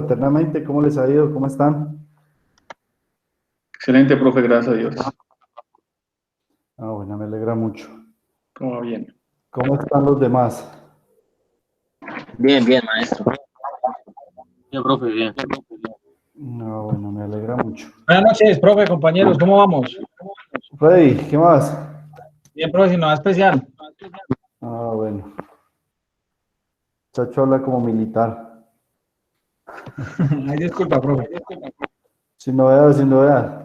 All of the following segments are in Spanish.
fraternamente. ¿Cómo les ha ido? ¿Cómo están? Excelente, profe, gracias a Dios. Bueno, me alegra mucho. ¿Cómo va? Bien. ¿Cómo están los demás? Bien, bien, maestro. Bien, profe, bien. Bueno, me alegra mucho. Buenas noches, profe, compañeros, ¿cómo vamos? Freddy, ¿qué más? Bien, profe, sin nada especial. Bueno. Chacho habla como militar. Ay, disculpa, profe. Sin novedad, sin novedad.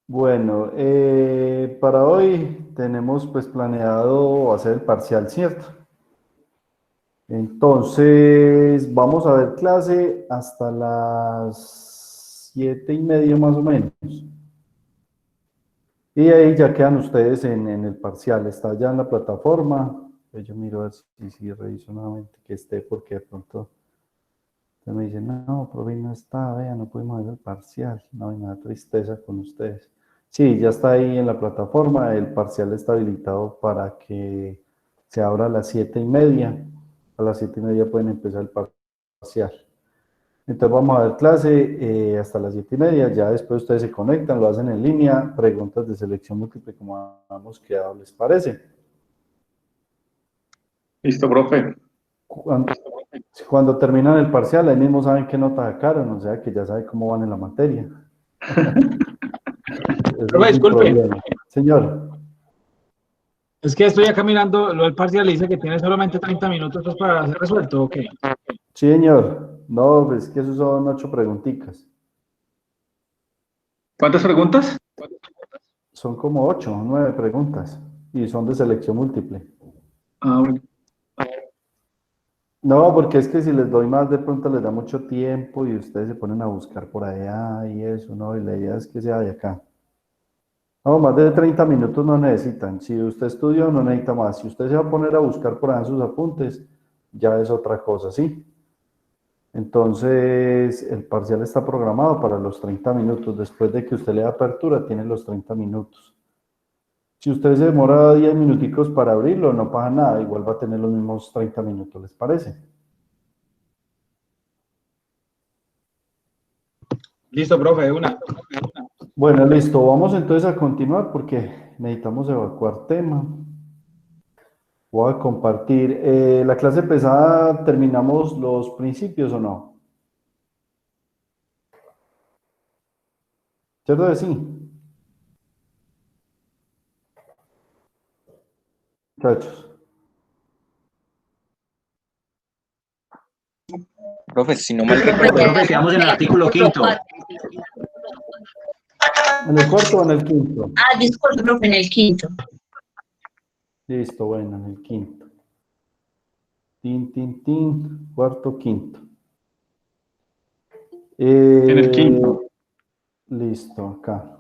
Bueno, para hoy tenemos pues planeado hacer el parcial, ¿cierto? Entonces, vamos a ver clase hasta las 7:30 más o menos. Y ahí ya quedan ustedes en el parcial. Está ya en la plataforma. Yo miro a ver si reviso nuevamente que esté, porque de pronto me dicen, no, profe, no está, vea, no pudimos ver el parcial. No, hay nada tristeza con ustedes. Sí, ya está ahí en la plataforma. El parcial está habilitado para que se abra a las 7:30. A las 7:30 pueden empezar el parcial. Entonces vamos a ver clase hasta las 7:30. Ya después ustedes se conectan, lo hacen en línea. Preguntas de selección múltiple como hemos quedado, ¿les parece? Listo, profe. Cuando terminan el parcial, ahí mismo saben qué nota sacaron, o sea que ya saben cómo van en la materia. Profe, disculpe. Señor. Es que estoy acá mirando lo del parcial y dice que tiene solamente 30 minutos pues, para ser resuelto, ¿o qué? Sí, señor. No, pues que esos son 8 preguntitas. ¿Cuántas preguntas? Son como 8 o 9 preguntas y son de selección múltiple. Bueno. No, porque es que si les doy más, de pronto les da mucho tiempo y ustedes se ponen a buscar por allá y eso, ¿no? Y la idea es que sea de acá. No, más de 30 minutos no necesitan. Si usted estudió, no necesita más. Si usted se va a poner a buscar por ahí en sus apuntes, ya es otra cosa, ¿sí? Entonces, el parcial está programado para los 30 minutos. Después de que usted le da apertura, tiene los 30 minutos. Si usted se demora 10 minuticos para abrirlo, no pasa nada. Igual va a tener los mismos 30 minutos, ¿les parece? Listo, profe, de una. Bueno, listo. Vamos entonces a continuar porque necesitamos evacuar tema. Voy a compartir. La clase pesada, ¿terminamos los principios o no? ¿Cierto que sí? Muchachos. Profe, si no mal recuerdo. Profe, quedamos en el artículo 5. ¿En el cuarto o en el quinto? Disculpe, profe, en el 5. Listo, bueno, en el quinto. Tin, cuarto, quinto. En el quinto. Listo, acá.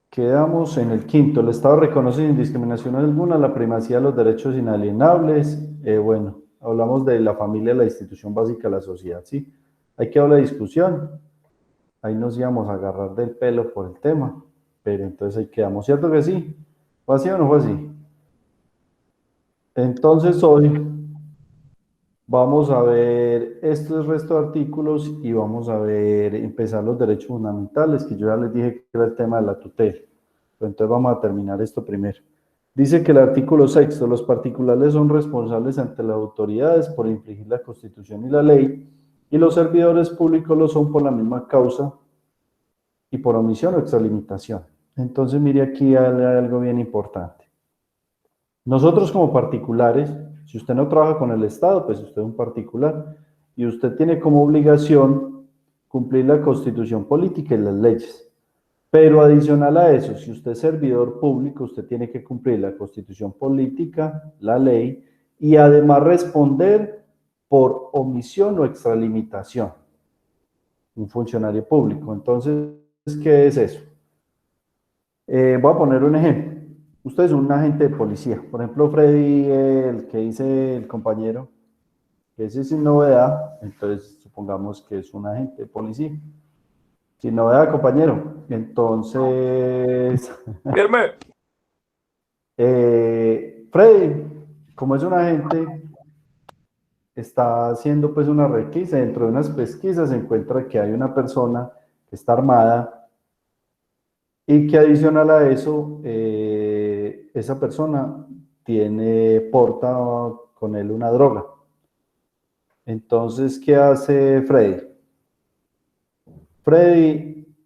Quedamos en el quinto. El Estado reconoce sin discriminación alguna la primacía de los derechos inalienables. Bueno, hablamos de la familia, la institución básica de la sociedad, ¿sí? Hay que hablar de discusión. Ahí nos íbamos a agarrar del pelo por el tema, pero entonces ahí quedamos. ¿Cierto que sí? ¿Fue así o no fue así? Entonces hoy vamos a ver estos resto de artículos y vamos a ver, empezar los derechos fundamentales, que yo ya les dije que era el tema de la tutela. Pero entonces vamos a terminar esto primero. Dice que el artículo 6, los particulares son responsables ante las autoridades por infringir la Constitución y la ley, y los servidores públicos lo son por la misma causa y por omisión o extralimitación. Entonces mire aquí hay algo bien importante. Nosotros como particulares, si usted no trabaja con el Estado, pues usted es un particular y usted tiene como obligación cumplir la Constitución política y las leyes. Pero adicional a eso, si usted es servidor público, usted tiene que cumplir la Constitución política, la ley y además responder por omisión o extralimitación. Un funcionario público. Entonces, ¿qué es eso? Voy a poner un ejemplo. Usted es un agente de policía. Por ejemplo, Freddy, el que dice el compañero, que ese es sin novedad, entonces supongamos que es un agente de policía. Sin novedad, compañero. Entonces, Freddy, como es un agente, está haciendo pues una requisa, dentro de unas pesquisas se encuentra que hay una persona que está armada y que adicional a eso, esa persona porta con él una droga. Entonces, ¿qué hace Freddy? Freddy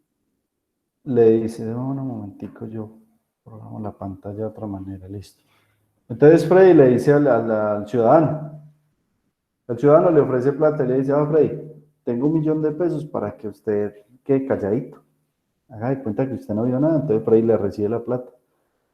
le dice, un momentico, yo programo la pantalla de otra manera, listo. Entonces Freddy le dice al ciudadano, el ciudadano le ofrece plata y le dice, Freddy, tengo $1.000.000 para que usted quede calladito. Haga de cuenta que usted no vio nada, entonces Freddy le recibe la plata.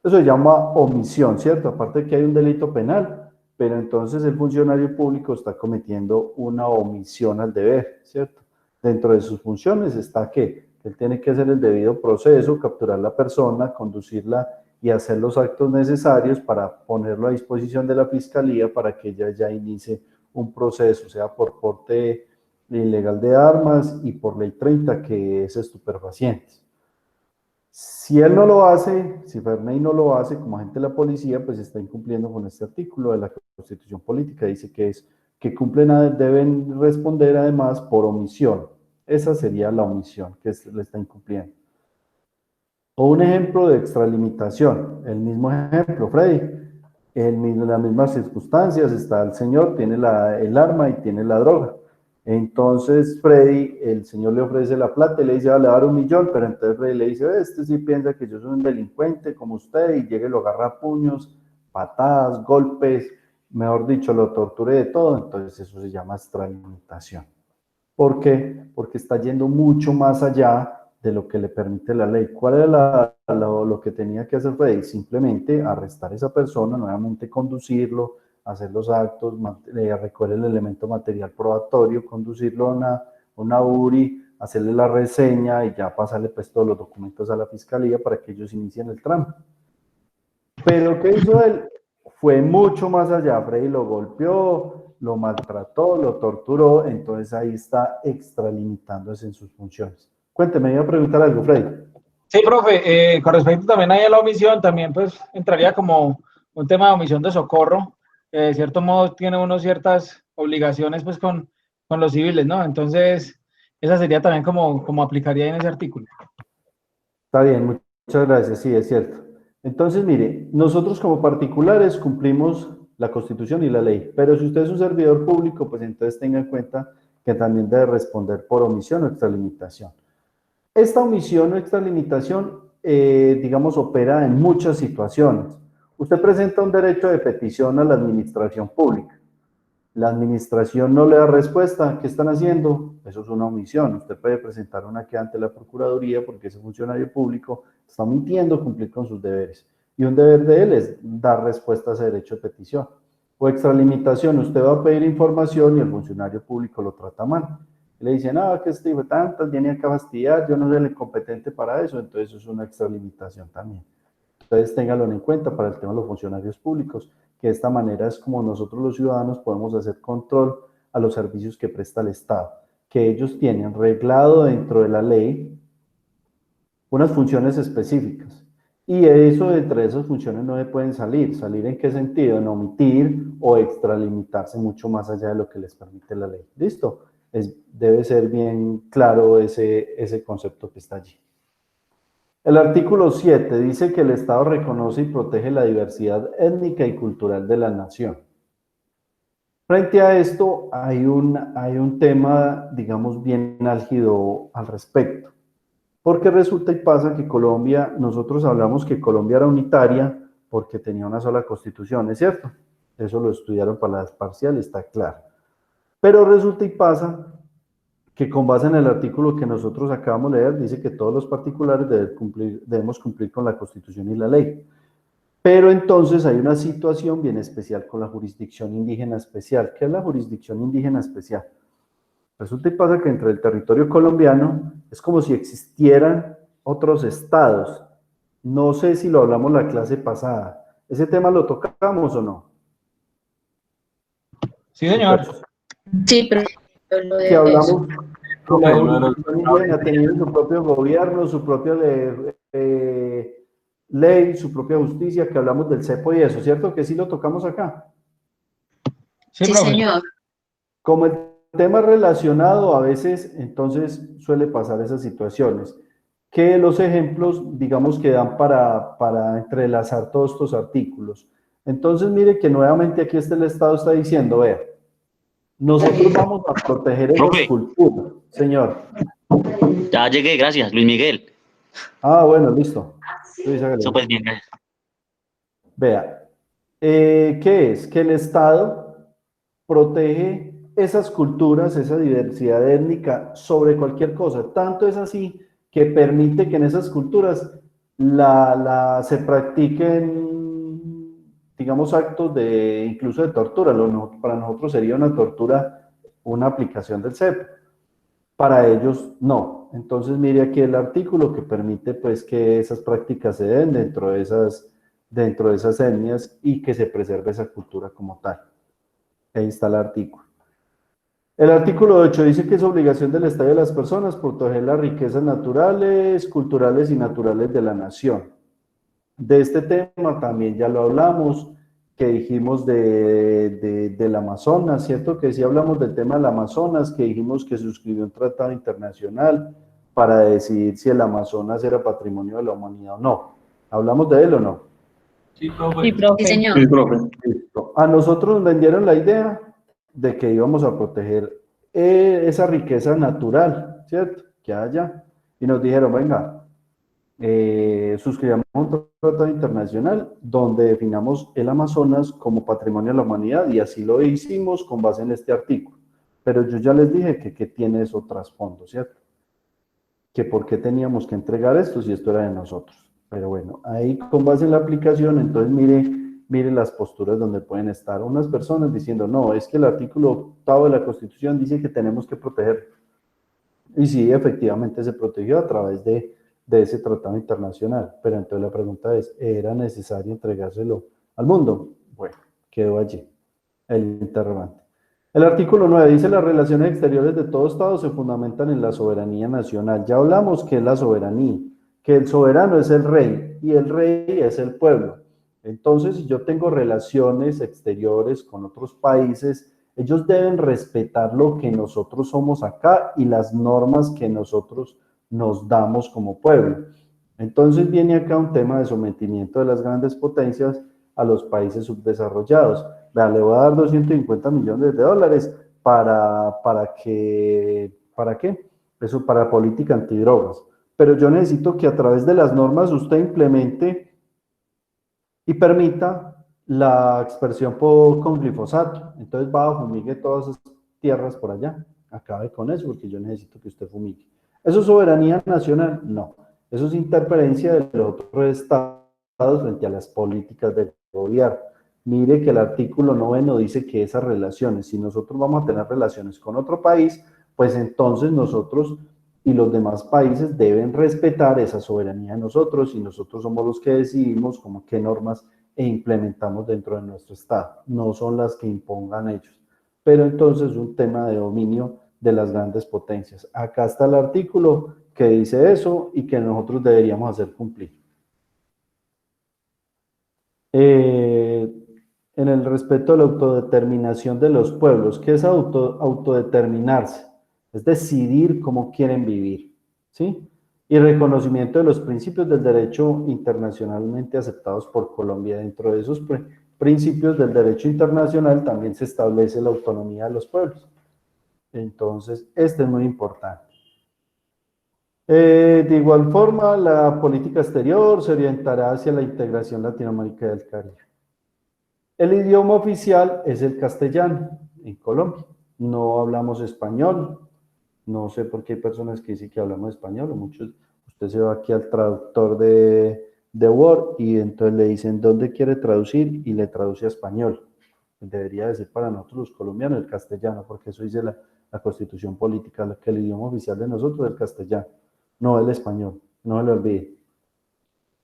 Eso se llama omisión, ¿cierto? Aparte de que hay un delito penal, pero entonces el funcionario público está cometiendo una omisión al deber, ¿cierto? Dentro de sus funciones está que él tiene que hacer el debido proceso, capturar la persona, conducirla y hacer los actos necesarios para ponerlo a disposición de la fiscalía para que ella ya inicie un proceso, sea por porte ilegal de armas y por ley 30, que es estupefacientes. Si él no lo hace, si Ferney no lo hace como agente de la policía, pues está incumpliendo con este artículo de la Constitución Política. Dice que deben responder además por omisión. Esa sería la omisión que le está incumpliendo. O un ejemplo de extralimitación, el mismo ejemplo, Freddy, en las mismas circunstancias está el señor, tiene el arma y tiene la droga. Entonces Freddy, el señor le ofrece la plata y le dice, le va a dar $1.000.000, pero entonces Freddy le dice, este sí piensa que yo soy un delincuente como usted, y llega y lo agarra a puños, patadas, golpes, mejor dicho, lo torture de todo. Entonces eso se llama extralimitación. ¿Por qué? Porque está yendo mucho más allá de lo que le permite la ley. ¿Cuál era lo que tenía que hacer Freddy? Simplemente arrestar a esa persona, nuevamente conducirlo, hacer los actos, recoger el elemento material probatorio, conducirlo a una URI, hacerle la reseña y ya pasarle pues todos los documentos a la fiscalía para que ellos inicien el trámite. Pero ¿qué hizo él? Fue mucho más allá. Freddy lo golpeó, lo maltrató, lo torturó, entonces ahí está extralimitándose en sus funciones. Cuénteme, iba a preguntar algo, Freddy. Sí, profe, con respecto también a la omisión, también pues entraría como un tema de omisión de socorro. De cierto modo tiene uno ciertas obligaciones pues con los civiles, ¿no? Entonces, esa sería también como aplicaría en ese artículo. Está bien, muchas gracias, sí, es cierto. Entonces, mire, nosotros como particulares cumplimos la Constitución y la ley, pero si usted es un servidor público, pues entonces tenga en cuenta que también debe responder por omisión o extralimitación. Esta omisión o extralimitación, digamos, opera en muchas situaciones. Usted presenta un derecho de petición a la administración pública. La administración no le da respuesta. ¿Qué están haciendo? Eso es una omisión. Usted puede presentar una queja ante la Procuraduría porque ese funcionario público está omitiendo cumplir con sus deberes. Y un deber de él es dar respuesta a ese derecho de petición. O extralimitación, usted va a pedir información y el funcionario público lo trata mal. Le dicen, que este hijo de tantas viene acá a fastidiar, yo no soy el incompetente para eso, entonces eso es una extralimitación también. Entonces ténganlo en cuenta para el tema de los funcionarios públicos, que de esta manera es como nosotros los ciudadanos podemos hacer control a los servicios que presta el Estado, que ellos tienen reglado dentro de la ley unas funciones específicas. Y eso, entre esas funciones no se pueden salir. ¿Salir en qué sentido? En omitir o extralimitarse mucho más allá de lo que les permite la ley. ¿Listo? Debe ser bien claro ese concepto que está allí. El artículo 7 dice que el Estado reconoce y protege la diversidad étnica y cultural de la nación. Frente a esto hay un tema, digamos, bien álgido al respecto. Porque resulta y pasa que Colombia, nosotros hablamos que Colombia era unitaria porque tenía una sola constitución, ¿es cierto? Eso lo estudiaron para las parciales, está claro. Pero resulta y pasa que con base en el artículo que nosotros acabamos de leer, dice que todos los particulares debemos cumplir con la Constitución y la ley. Pero entonces hay una situación bien especial con la jurisdicción indígena especial. ¿Qué es la jurisdicción indígena especial? Resulta y pasa que entre el territorio colombiano es como si existieran otros estados. No sé si lo hablamos la clase pasada. ¿Ese tema lo tocamos o no? Sí, señor. Sí, pero lo Que de hablamos como Lo de la jurisdicción indígena teniendo su propio gobierno, su propio ley, su propia justicia, que hablamos del cepo y eso, ¿cierto? Que sí lo tocamos acá. Sí, Sí, profe. señor. Como el tema relacionado, a veces entonces suele pasar esas situaciones, que los ejemplos, digamos, que dan para entrelazar todos estos artículos. Entonces, mire que nuevamente aquí el Estado está diciendo, vea, nosotros vamos a proteger esas Profe. culturas, señor. Ya llegué, gracias, Luis Miguel. Ah, bueno, listo. Luis, hágale. Súper bien, gracias. Vea, ¿qué es? Que el Estado protege esas culturas, esa diversidad étnica sobre cualquier cosa. Tanto es así que permite que en esas culturas se practiquen, digamos, actos de incluso de tortura. Para nosotros sería una tortura, una aplicación del CEP. Para ellos no. Entonces mire aquí el artículo que permite pues que esas prácticas se den dentro de esas etnias y que se preserve esa cultura como tal. Ahí está el artículo. El artículo 8 dice que es obligación del Estado y de las personas proteger las riquezas naturales, culturales y naturales de la nación. De este tema también ya lo hablamos, que dijimos del Amazonas, ¿cierto? Que sí hablamos del tema del Amazonas, que dijimos que suscribió un tratado internacional para decidir si el Amazonas era patrimonio de la humanidad o no. ¿Hablamos de él o no? Sí, profe. Sí, señor. Sí, profe. Listo. A nosotros nos vendieron la idea de que íbamos a proteger esa riqueza natural, ¿cierto? Que haya. Y nos dijeron, venga, suscribamos un tratado internacional donde definamos el Amazonas como patrimonio de la humanidad y así lo hicimos con base en este artículo. Pero yo ya les dije que tiene eso trasfondo, ¿cierto? Que por qué teníamos que entregar esto si esto era de nosotros. Pero bueno, ahí con base en la aplicación, entonces mire las posturas donde pueden estar unas personas diciendo, no, es que el artículo 8 de la Constitución dice que tenemos que proteger. Y sí, efectivamente se protegió a través de ese tratado internacional. Pero entonces la pregunta es, ¿era necesario entregárselo al mundo? Bueno, quedó allí el interrogante. El artículo 9 dice, las relaciones exteriores de todo Estado se fundamentan en la soberanía nacional. Ya hablamos que es la soberanía, que el soberano es el rey y el rey es el pueblo. Entonces, si yo tengo relaciones exteriores con otros países, ellos deben respetar lo que nosotros somos acá y las normas que nosotros nos damos como pueblo. Entonces viene acá un tema de sometimiento de las grandes potencias a los países subdesarrollados. Vea, le voy a dar 250 millones de dólares ¿para qué? Eso para política antidrogas. Pero yo necesito que a través de las normas usted implemente y permita la expresión con glifosato. Entonces va a fumigue todas esas tierras por allá. Acabe con eso porque yo necesito que usted fumigue. ¿Eso es soberanía nacional? No. Eso es interferencia de los otros estados frente a las políticas del gobierno. Mire que el artículo 9 dice que esas relaciones, si nosotros vamos a tener relaciones con otro país, pues entonces nosotros y los demás países deben respetar esa soberanía de nosotros y nosotros somos los que decidimos como qué normas implementamos dentro de nuestro estado, no son las que impongan ellos. Pero entonces es un tema de dominio de las grandes potencias. Acá está el artículo que dice eso y que nosotros deberíamos hacer cumplir. En el respeto a la autodeterminación de los pueblos, ¿qué es autodeterminarse? Es decidir cómo quieren vivir, ¿sí? Y reconocimiento de los principios del derecho internacionalmente aceptados por Colombia. Dentro de esos principios del derecho internacional también se establece la autonomía de los pueblos. Entonces, este es muy importante. De igual forma, la política exterior se orientará hacia la integración latinoamericana del Caribe. El idioma oficial es el castellano en Colombia. No hablamos español. No sé por qué hay personas que dicen que hablamos español. Muchos, usted se va aquí al traductor de Word y entonces le dicen dónde quiere traducir y le traduce a español. Debería decir para nosotros los colombianos el castellano, porque eso dice la Constitución Política, que el idioma oficial de nosotros es el castellano, no el español, no se lo olvide.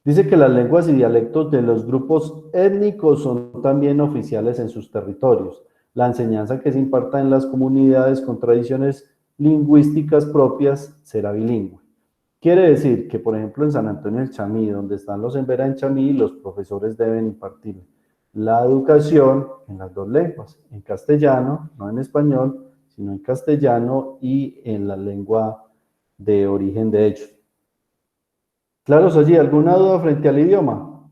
Dice que las lenguas y dialectos de los grupos étnicos son también oficiales en sus territorios. La enseñanza que se imparta en las comunidades con tradiciones lingüísticas propias será bilingüe. Quiere decir que, por ejemplo, en San Antonio del Chamí, donde están los Embera en Chamí, los profesores deben impartir la educación en las dos lenguas, en castellano, no en español, sino en castellano y en la lengua de origen de ellos. Claro, Soyi, ¿alguna duda frente al idioma?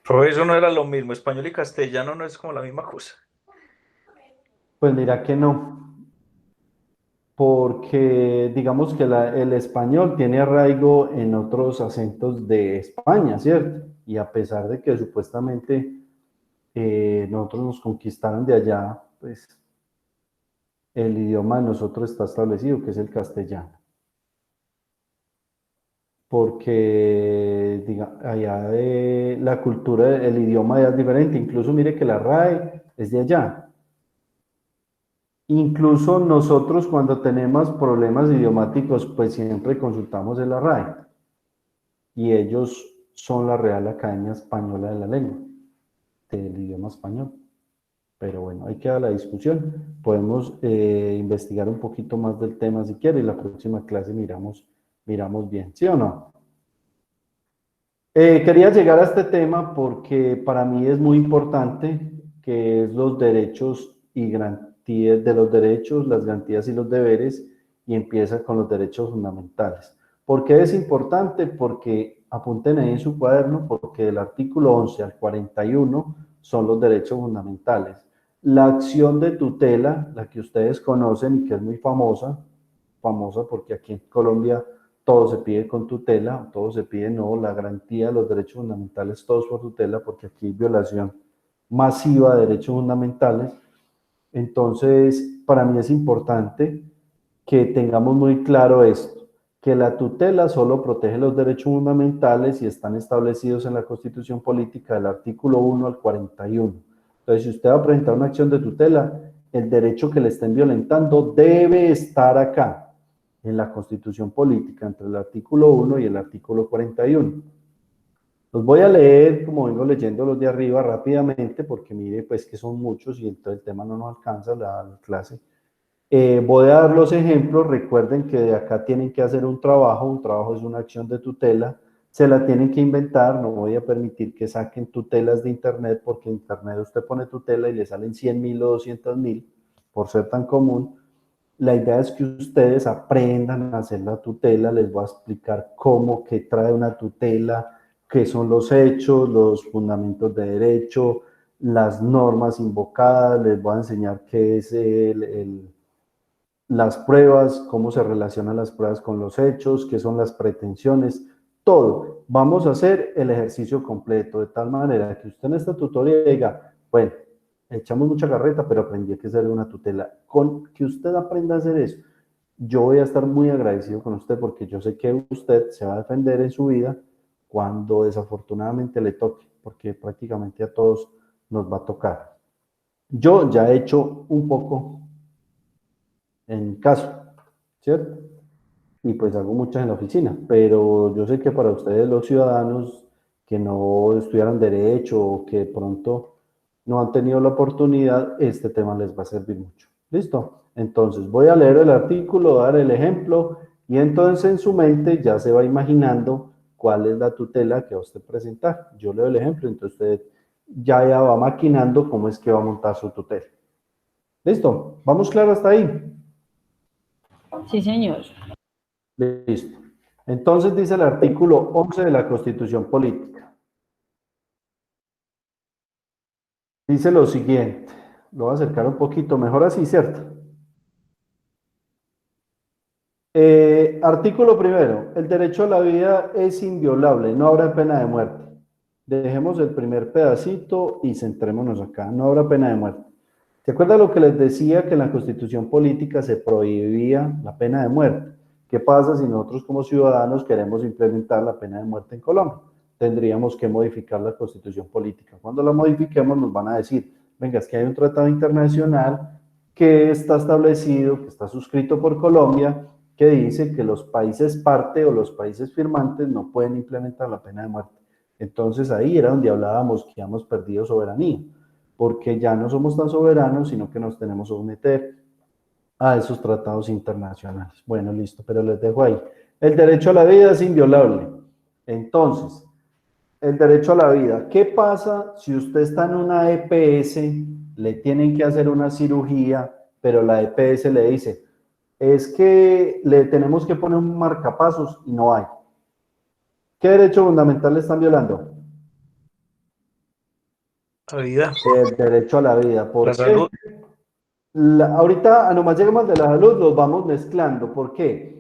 Profe, eso no era lo mismo, español y castellano no es como la misma cosa. Pues mira que no, porque digamos que el español tiene arraigo en otros acentos de España, ¿cierto? Y a pesar de que supuestamente nosotros nos conquistaron de allá, pues el idioma de nosotros está establecido, que es el castellano. Porque allá la cultura, el idioma ya es diferente, incluso mire que la RAE es de allá. Incluso nosotros cuando tenemos problemas idiomáticos, pues siempre consultamos en la RAE. Y ellos son la Real Academia Española de la Lengua, del idioma español. Pero bueno, ahí queda la discusión. Podemos investigar un poquito más del tema si quiere y la próxima clase miramos bien, ¿sí o no? Quería llegar a este tema porque para mí es muy importante, que es los derechos y garantías de los derechos, las garantías y los deberes, y empieza con los derechos fundamentales. ¿Por qué es importante? Porque apunten ahí en su cuaderno, porque del artículo 11 al 41 son los derechos fundamentales. La acción de tutela, la que ustedes conocen y que es muy famosa porque aquí en Colombia todo se pide con tutela, todo se pide, no, la garantía de los derechos fundamentales, todos por tutela, porque aquí hay violación masiva de derechos fundamentales. Entonces, para mí es importante que tengamos muy claro esto, que la tutela solo protege los derechos fundamentales y están establecidos en la Constitución Política del artículo 1 al 41. Entonces, si usted va a presentar una acción de tutela, el derecho que le estén violentando debe estar acá, en la Constitución Política, entre el artículo 1 y el artículo 41. Los voy a leer, como vengo leyendo los de arriba rápidamente, porque mire, pues que son muchos y entonces el tema no nos alcanza la clase. Voy a dar los ejemplos. Recuerden que de acá tienen que hacer un trabajo es una acción de tutela, se la tienen que inventar, no voy a permitir que saquen tutelas de internet, porque en internet usted pone tutela y le salen 100.000 o 200.000, por ser tan común. La idea es que ustedes aprendan a hacer la tutela. Les voy a explicar cómo, qué trae una tutela, qué son los hechos, los fundamentos de derecho, las normas invocadas. Les voy a enseñar qué es las pruebas, cómo se relacionan las pruebas con los hechos, qué son las pretensiones, todo. Vamos a hacer el ejercicio completo, de tal manera que usted en esta tutoría diga, bueno, echamos mucha carreta, pero aprendí que hacer una tutela. Con que usted aprenda a hacer eso, yo voy a estar muy agradecido con usted, porque yo sé que usted se va a defender en su vida cuando desafortunadamente le toque, porque prácticamente a todos nos va a tocar. Yo ya he hecho un poco en caso, ¿cierto? Y pues hago muchas en la oficina, pero yo sé que para ustedes los ciudadanos que no estudiaron derecho o que de pronto no han tenido la oportunidad, este tema les va a servir mucho. ¿Listo? Entonces voy a leer el artículo, dar el ejemplo, y entonces en su mente ya se va imaginando cuál es la tutela que va a usted presentar. Yo leo el ejemplo, entonces usted ya va maquinando cómo es que va a montar su tutela. ¿Listo? ¿Vamos claro hasta ahí? Sí, señor. Listo. Entonces dice el artículo 11 de la Constitución Política. Dice lo siguiente, lo voy a acercar un poquito, mejor así, ¿cierto? Artículo primero, el derecho a la vida es inviolable, no habrá pena de muerte. Dejemos el primer pedacito y centrémonos acá, no habrá pena de muerte. ¿Se acuerdan lo que les decía, que en la Constitución Política se prohibía la pena de muerte? ¿Qué pasa si nosotros como ciudadanos queremos implementar la pena de muerte en Colombia? Tendríamos que modificar la Constitución Política. Cuando la modifiquemos nos van a decir, venga, es que hay un tratado internacional que está establecido, que está suscrito por Colombia, que dice que los países parte o los países firmantes no pueden implementar la pena de muerte. Entonces ahí era donde hablábamos que habíamos perdido soberanía, porque ya no somos tan soberanos, sino que nos tenemos que someter a esos tratados internacionales. Bueno, listo, pero les dejo ahí. El derecho a la vida es inviolable. Entonces, el derecho a la vida. ¿Qué pasa si usted está en una EPS, le tienen que hacer una cirugía, pero la EPS le dice, es que le tenemos que poner un marcapasos y no hay? ¿Qué derecho fundamental le están violando? La vida, El derecho a la vida. ¿Por la qué? salud. Ahorita, nomás llegamos de la salud, los vamos mezclando. ¿Por qué?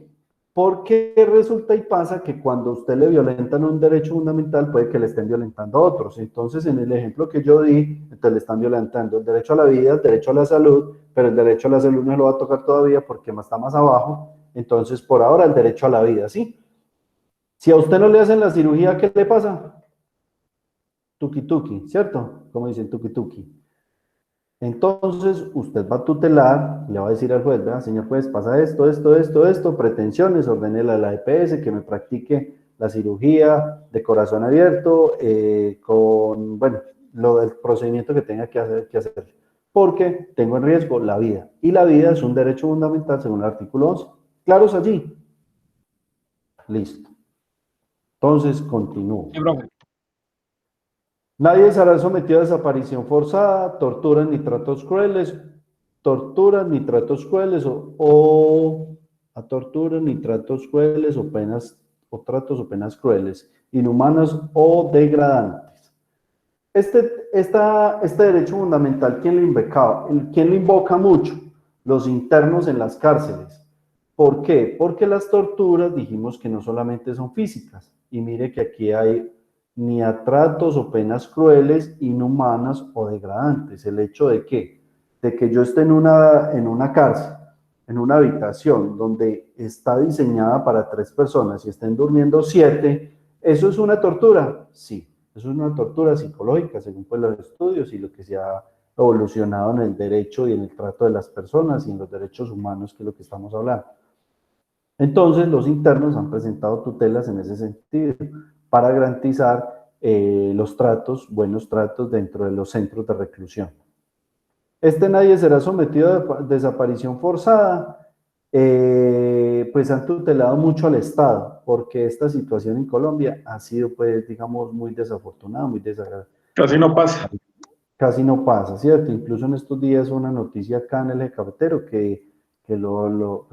Porque resulta y pasa que cuando usted le violentan un derecho fundamental, puede que le estén violentando a otros. Entonces, en el ejemplo que yo di, entonces le están violentando el derecho a la vida, el derecho a la salud, pero el derecho a la salud no lo va a tocar todavía porque está más abajo. Entonces, por ahora, el derecho a la vida, ¿sí? Si a usted no le hacen la cirugía, ¿qué le pasa? Tuki tuki, ¿cierto? Como dicen tuki tuki. Entonces, usted va a tutelar, le va a decir al juez, vea, señor juez, pasa esto, pretensiones, ordénele a la EPS que me practique la cirugía de corazón abierto, con, bueno, el procedimiento que tenga que hacer, porque tengo en riesgo la vida, y la vida es un derecho fundamental según el artículo 11. ¿Claros allí? Listo. Entonces, continúo. Sí, profe. Nadie será sometido a desaparición forzada, torturas ni tratos crueles, a torturas ni tratos crueles o penas o tratos o penas crueles, inhumanas o degradantes. Este derecho fundamental, ¿quién lo invoca mucho? Los internos en las cárceles. ¿Por qué? Porque las torturas dijimos que no solamente son físicas, y mire que aquí hay ni a tratos o penas crueles, inhumanas o degradantes. ¿El hecho de qué? De que yo esté en una cárcel, en una habitación donde está diseñada para 3 personas y estén durmiendo 7, ¿eso es una tortura? Sí, eso es una tortura psicológica, según pues los estudios y lo que se ha evolucionado en el derecho y en el trato de las personas y en los derechos humanos, que es lo que estamos hablando. Entonces, los internos han presentado tutelas en ese sentido para garantizar los buenos tratos dentro de los centros de reclusión. Nadie será sometido a desaparición forzada, pues han tutelado mucho al Estado, porque esta situación en Colombia ha sido, pues, digamos, muy desafortunada, muy desagradable. Casi no pasa. Casi no pasa, ¿cierto? Incluso en estos días una noticia acá en el Eje Cafetero que lo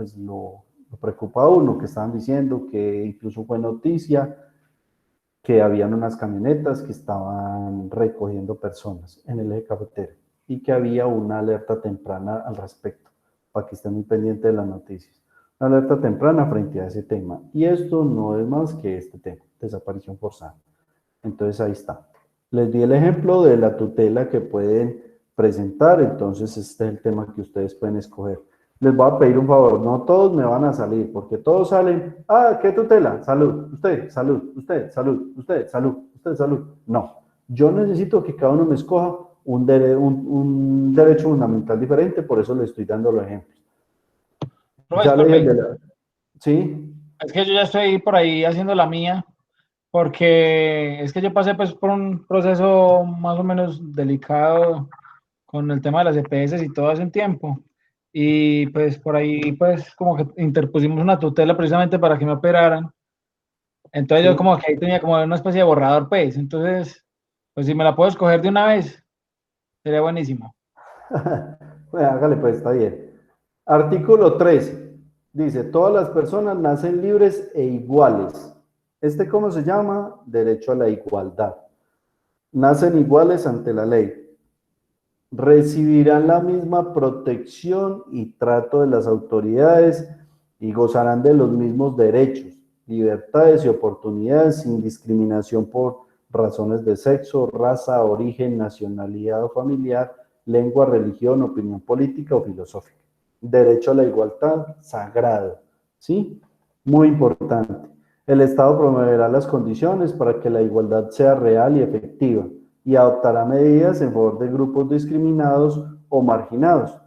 preocupa a uno, que estaban diciendo que incluso fue noticia que habían unas camionetas que estaban recogiendo personas en el Eje Cafetero y que había una alerta temprana al respecto, para que estén muy pendientes de las noticias. Una alerta temprana frente a ese tema. Y esto no es más que este tema, desaparición forzada. Entonces ahí está. Les di el ejemplo de la tutela que pueden presentar, entonces este es el tema que ustedes pueden escoger. Les voy a pedir un favor, no todos me van a salir, porque todos salen, ¿qué tutela? Salud, usted, salud, usted, salud, usted, salud, usted, salud. No, yo necesito que cada uno me escoja un derecho fundamental diferente, por eso le estoy dando los ejemplos. Profe, Ya le dije el de disculpe, ¿Sí? es que yo ya estoy por ahí haciendo la mía, porque es que yo pasé pues por un proceso más o menos delicado con el tema de las EPS y todo hace un tiempo. Y pues por ahí pues como que interpusimos una tutela precisamente para que me operaran. Entonces yo Sí. como que ahí tenía como una especie de borrador pues. Entonces, pues si me la puedo escoger de una vez, sería buenísimo. Bueno, hágale pues, está bien. Artículo 13. Dice, todas las personas nacen libres e iguales. ¿Cómo se llama? Derecho a la igualdad. Nacen iguales ante la ley. Recibirán la misma protección y trato de las autoridades y gozarán de los mismos derechos, libertades y oportunidades sin discriminación por razones de sexo, raza, origen, nacionalidad o familiar, lengua, religión, opinión política o filosófica. Derecho a la igualdad sagrado, ¿sí? Muy importante. El Estado promoverá las condiciones para que la igualdad sea real y efectiva y adoptará medidas en favor de grupos discriminados o marginados.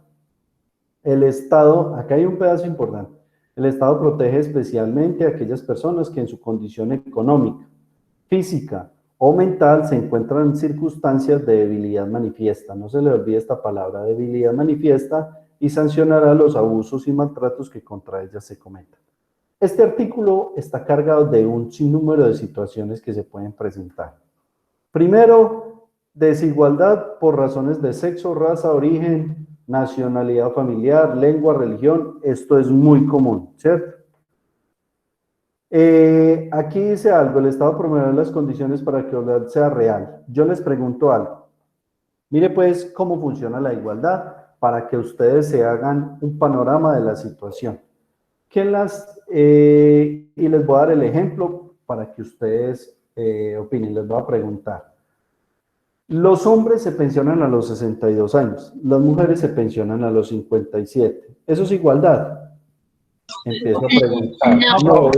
El Estado, acá hay un pedazo importante, el Estado protege especialmente a aquellas personas que en su condición económica, física o mental se encuentran en circunstancias de debilidad manifiesta. No se le olvide esta palabra, debilidad manifiesta, y sancionará los abusos y maltratos que contra ellas se cometan. Este artículo está cargado de un sinnúmero de situaciones que se pueden presentar. Primero, desigualdad por razones de sexo, raza, origen, nacionalidad familiar, lengua, religión. Esto es muy común, ¿cierto? Aquí dice algo, el Estado promoverá las condiciones para que la igualdad sea real. Yo les pregunto algo. Mire pues cómo funciona la igualdad para que ustedes se hagan un panorama de la situación. Y les voy a dar el ejemplo para que ustedes opinen. Les voy a preguntar. Los hombres se pensionan a los 62 años, las mujeres se pensionan a los 57. ¿Eso es igualdad? Empiezo a preguntar. No,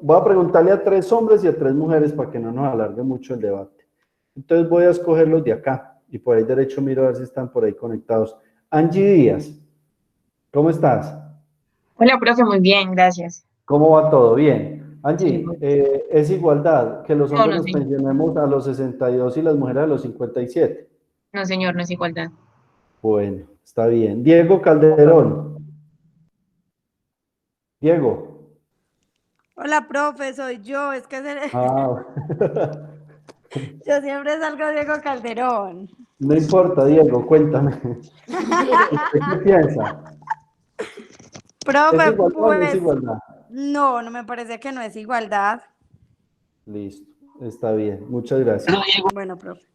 voy a preguntarle a 3 hombres y a 3 mujeres para que no nos alargue mucho el debate. Entonces voy a escogerlos de acá y por ahí derecho miro a ver si están por ahí conectados. Angie Díaz, ¿cómo estás? Hola, profe, muy bien, gracias. ¿Cómo va todo? Bien. Angie, Sí. ¿es igualdad que los No, hombres no, nos señor. pensionemos a los 62 y las mujeres a los 57? No, señor, no es igualdad. Bueno, está bien. Diego Calderón. Diego. Hola, profe, soy yo. Es que Ah, yo siempre salgo Diego Calderón. no importa, Diego, cuéntame. ¿Usted qué piensa? Profe, ¿Es igualdad o no es pues igualdad? no me parece que no es igualdad. Listo, está bien. Muchas gracias. Bueno, profe.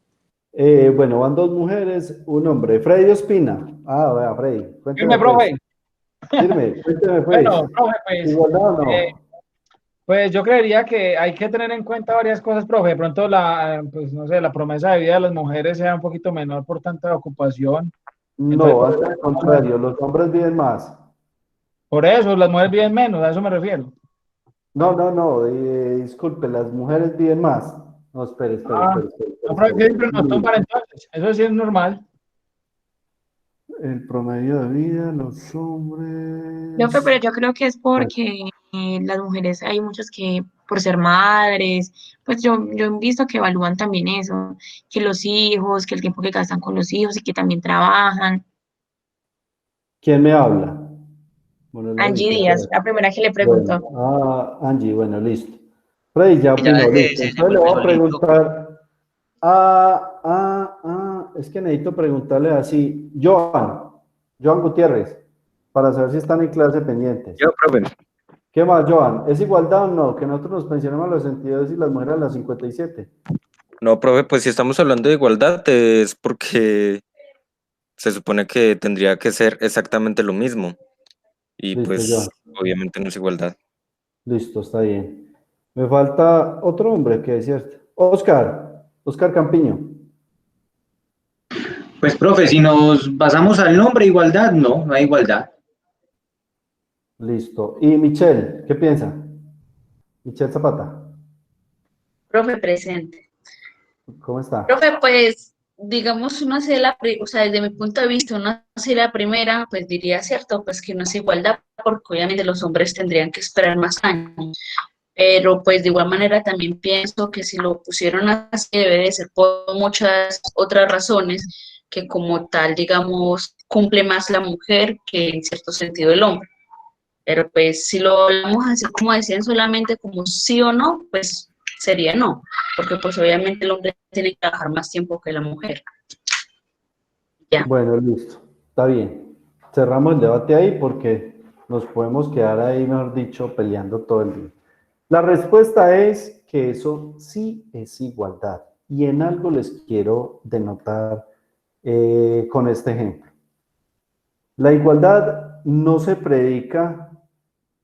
Bueno, van 2 mujeres, un hombre. Freddy Ospina. Ah, vea, Freddy. Cuénteme, Firme, profe. Cuénteme, pues. Bueno, profe, pues, ¿Igualdad o no? pues yo creería que hay que tener en cuenta varias cosas, profe. De pronto pues no sé, la promesa de vida de las mujeres sea un poquito menor por tanta ocupación. No, Entonces, al contrario, los hombres viven más. por eso las mujeres viven menos, a eso me refiero. No, disculpe, las mujeres viven más. No, espere. No, profe, siempre nos tumban entonces. Eso sí es normal. El promedio de vida, los hombres... Profe, pero yo creo que es porque las mujeres, hay muchos que por ser madres, pues yo he visto que evalúan también eso, que los hijos, que el tiempo que gastan con los hijos y que también trabajan. ¿Quién me habla? Bueno, es la Angie única Díaz, la primera que le preguntó. Bueno, Angie, bueno, listo. Freddy ya Ya opinó, ese listo. se Entonces le vuelve voy a solito. preguntar... es que necesito preguntarle así. Joan Gutiérrez, para saber si están en clase pendientes. Yo, profe. ¿Qué más, Joan? ¿Es igualdad o no? Que nosotros nos pensionemos a los 62 y las mujeres a las 57. No, profe, pues si estamos hablando de igualdad es porque se supone que tendría que ser exactamente lo mismo. Y Listo, Joan. pues obviamente no es igualdad. Listo, está bien. Me falta otro hombre que es cierto. Oscar Campiño. Pues, profe, si nos basamos al nombre, igualdad, no hay igualdad. Listo. ¿Y Michelle? ¿Qué piensa? Michelle Zapata. Profe, presente. ¿Cómo está? Profe, pues, digamos, o sea, desde mi punto de vista, una la primera, pues diría cierto, pues que no es igualdad, porque obviamente los hombres tendrían que esperar más años. Pero pues de igual manera también pienso que si lo pusieron así debe de ser por muchas otras razones que como tal, digamos, cumple más la mujer que en cierto sentido el hombre. Pero pues si lo hablamos así como decían solamente como sí o no, pues sería no, porque pues obviamente el hombre tiene que trabajar más tiempo que la mujer. Ya. Bueno, listo. Está bien. Cerramos el debate ahí porque nos podemos quedar ahí, mejor dicho, peleando todo el día. La respuesta es que eso sí es igualdad. Y en algo les quiero denotar con este ejemplo. La igualdad no se predica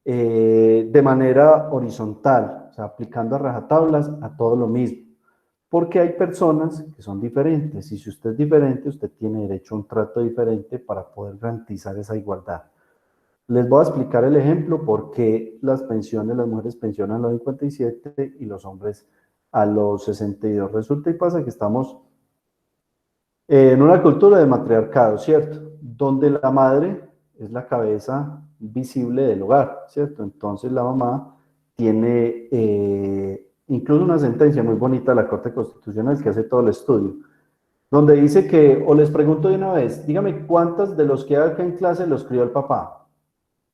de manera horizontal, o sea, aplicando a rajatablas a todo lo mismo. Porque hay personas que son diferentes y si usted es diferente, usted tiene derecho a un trato diferente para poder garantizar esa igualdad. Les voy a explicar el ejemplo por qué las mujeres pensionan a los 57 y los hombres a los 62. Resulta y pasa que estamos en una cultura de matriarcado, ¿cierto? Donde la madre es la cabeza visible del hogar, ¿cierto? Entonces la mamá tiene incluso una sentencia muy bonita de la Corte Constitucional que hace todo el estudio. donde dice que, o les pregunto de una vez, dígame cuántas de los que hay acá en clase los crió el papá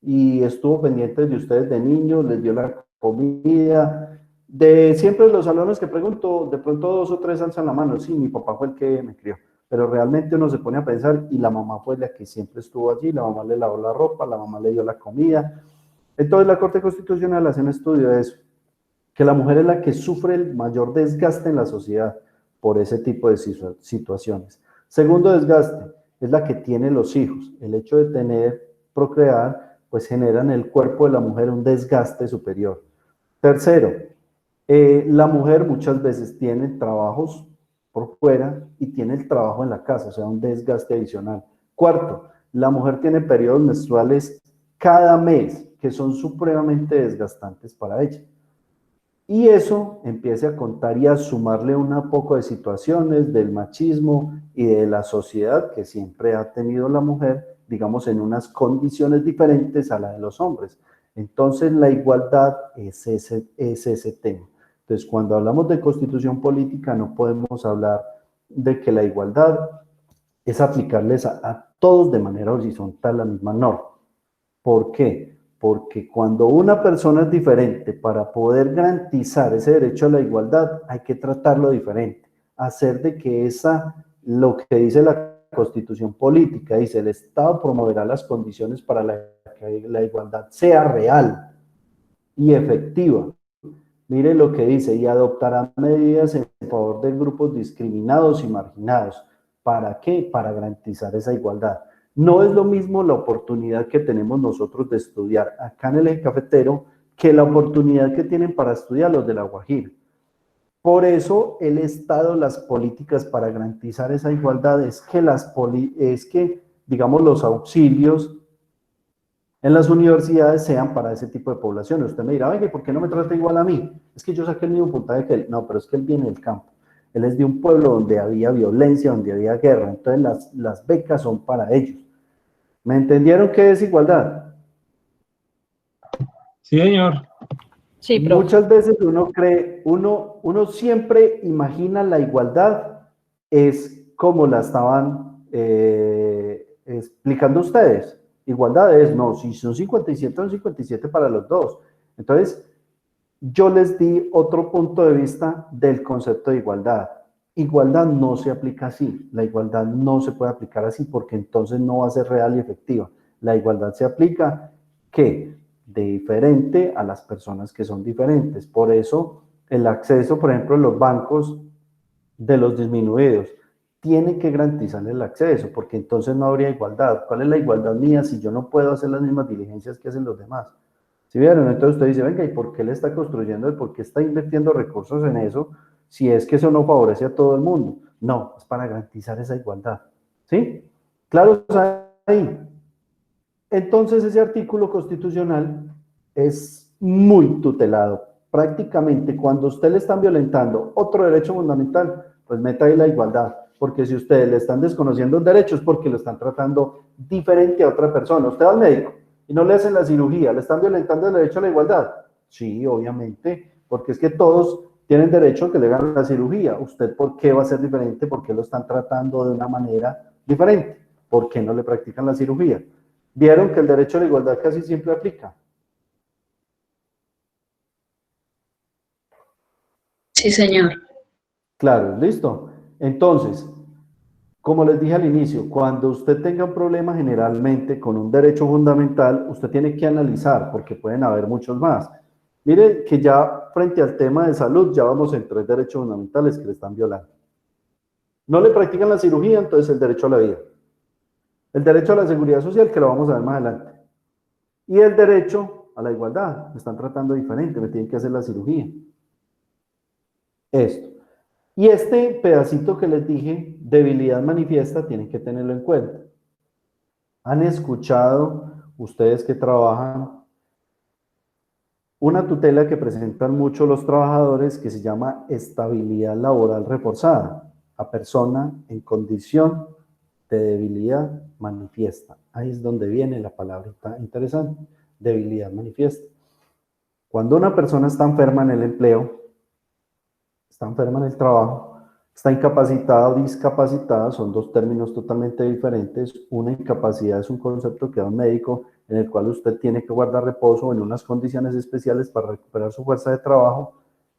y estuvo pendiente de ustedes de niños, les dio la comida. De siempre los salones que pregunto, de pronto 2 o 3 alzan la mano, sí, mi papá fue el que me crió, pero realmente uno se pone a pensar y la mamá fue la que siempre estuvo allí, la mamá le lavó la ropa, la mamá le dio la comida. Entonces la Corte Constitucional hace un estudio de eso, que la mujer es la que sufre el mayor desgaste en la sociedad por ese tipo de situaciones. Segundo desgaste, es la que tiene los hijos. El hecho de tener, procrear, pues genera en el cuerpo de la mujer un desgaste superior. Tercero, la mujer muchas veces tiene trabajos por fuera y tiene el trabajo en la casa, o sea, un desgaste adicional. Cuarto, la mujer tiene periodos menstruales cada mes que son supremamente desgastantes para ella. Y eso empiece a contar y a sumarle un poco de situaciones del machismo y de la sociedad que siempre ha tenido la mujer, digamos, en unas condiciones diferentes a la de los hombres. Entonces, la igualdad es ese tema. Entonces, cuando hablamos de constitución política, no podemos hablar de que la igualdad es aplicarles a todos de manera horizontal la misma norma. ¿Por qué? Porque cuando una persona es diferente, para poder garantizar ese derecho a la igualdad, hay que tratarlo diferente, hacer de que lo que dice la Constitución política, dice el Estado promoverá las condiciones para que la igualdad sea real y efectiva. Mire lo que dice, y adoptará medidas en favor de grupos discriminados y marginados. ¿Para qué? Para garantizar esa igualdad. No es lo mismo la oportunidad que tenemos nosotros de estudiar acá en el eje cafetero que la oportunidad que tienen para estudiar los de La Guajira. Por eso el Estado, las políticas para garantizar esa igualdad es que digamos, los auxilios en las universidades sean para ese tipo de población. Usted me dirá, oye, ¿por qué no me trata igual a mí? Es que yo saqué el mismo puntaje que él. No, pero es que él viene del campo. Él es de un pueblo donde había violencia, donde había guerra. Entonces las becas son para ellos. ¿Me entendieron qué es igualdad? Sí, señor. Sí, profe. Muchas veces uno cree, uno siempre imagina la igualdad es como la estaban explicando ustedes. Igualdad es, no, si son 57, son 57 para los dos. Entonces, yo les di otro punto de vista del concepto de igualdad. Igualdad no se aplica así, la igualdad no se puede aplicar así porque entonces no va a ser real y efectiva. La igualdad se aplica, ¿qué? De diferente a las personas que son diferentes. Por eso, el acceso, por ejemplo, en los bancos de los disminuidos, tiene que garantizarle el acceso, porque entonces no habría igualdad. ¿Cuál es la igualdad mía si yo no puedo hacer las mismas diligencias que hacen los demás? ¿Sí vieron? Entonces usted dice, venga, ¿y por qué le está construyendo y por qué está invirtiendo recursos en eso si es que eso no favorece a todo el mundo? No, es para garantizar esa igualdad. ¿Sí? Claro, ahí. Entonces ese artículo constitucional es muy tutelado. Prácticamente cuando usted le están violentando otro derecho fundamental, pues meta ahí la igualdad, porque si ustedes le están desconociendo un derecho es porque lo están tratando diferente a otra persona. Usted va al médico y no le hacen la cirugía, ¿le están violentando el derecho a la igualdad? Sí, obviamente, porque es que todos tienen derecho a que le hagan la cirugía. ¿Usted por qué va a ser diferente? ¿Por qué lo están tratando de una manera diferente? ¿Por qué no le practican la cirugía? Vieron que el derecho a la igualdad casi siempre aplica. Sí, señor. Claro, listo. Entonces, como les dije al inicio, cuando usted tenga un problema generalmente con un derecho fundamental, usted tiene que analizar, porque pueden haber muchos más. Mire que ya frente al tema de salud, ya vamos en 3 derechos fundamentales que le están violando. No le practican la cirugía, entonces el derecho a la vida. El derecho a la seguridad social, que lo vamos a ver más adelante. Y el derecho a la igualdad. Me están tratando diferente, me tienen que hacer la cirugía. Esto. Y este pedacito que les dije, debilidad manifiesta, tienen que tenerlo en cuenta. ¿Han escuchado ustedes que trabajan una tutela que presentan mucho los trabajadores que se llama estabilidad laboral reforzada a persona en condición de debilidad manifiesta? Ahí es donde viene la palabrita interesante, debilidad manifiesta. Cuando una persona está enferma en el empleo, está enferma en el trabajo, Está incapacitada o discapacitada, son dos términos totalmente diferentes. Una incapacidad es un concepto que da un médico en el cual usted tiene que guardar reposo en unas condiciones especiales para recuperar su fuerza de trabajo.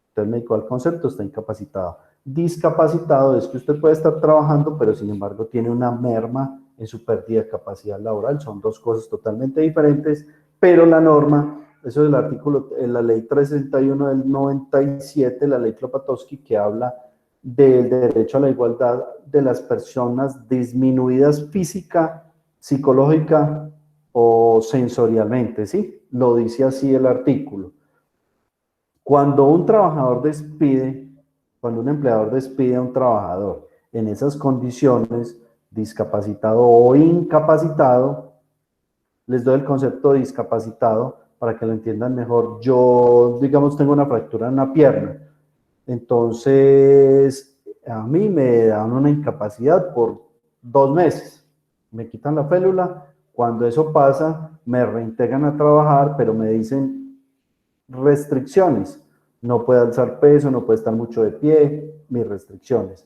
Entonces el médico del concepto está incapacitado. Discapacitado es que usted puede estar trabajando, pero sin embargo tiene una merma en su pérdida de capacidad laboral. Son dos cosas totalmente diferentes, pero la norma, eso es el artículo, la ley 361 del 97, la ley Klopatowski, que habla del derecho a la igualdad de las personas disminuidas física, psicológica o sensorialmente, ¿sí? Lo dice así el artículo. Cuando un trabajador despide, cuando un empleador despide a un trabajador en esas condiciones, discapacitado o incapacitado, les doy el concepto de discapacitado para que lo entiendan mejor. Yo, digamos, tengo una fractura en una pierna. Entonces, a mí me dan una incapacidad por 2 meses. Me quitan la félula. Cuando eso pasa, me reintegran a trabajar, pero me dicen restricciones. No puede alzar peso, no puede estar mucho de pie, mis restricciones.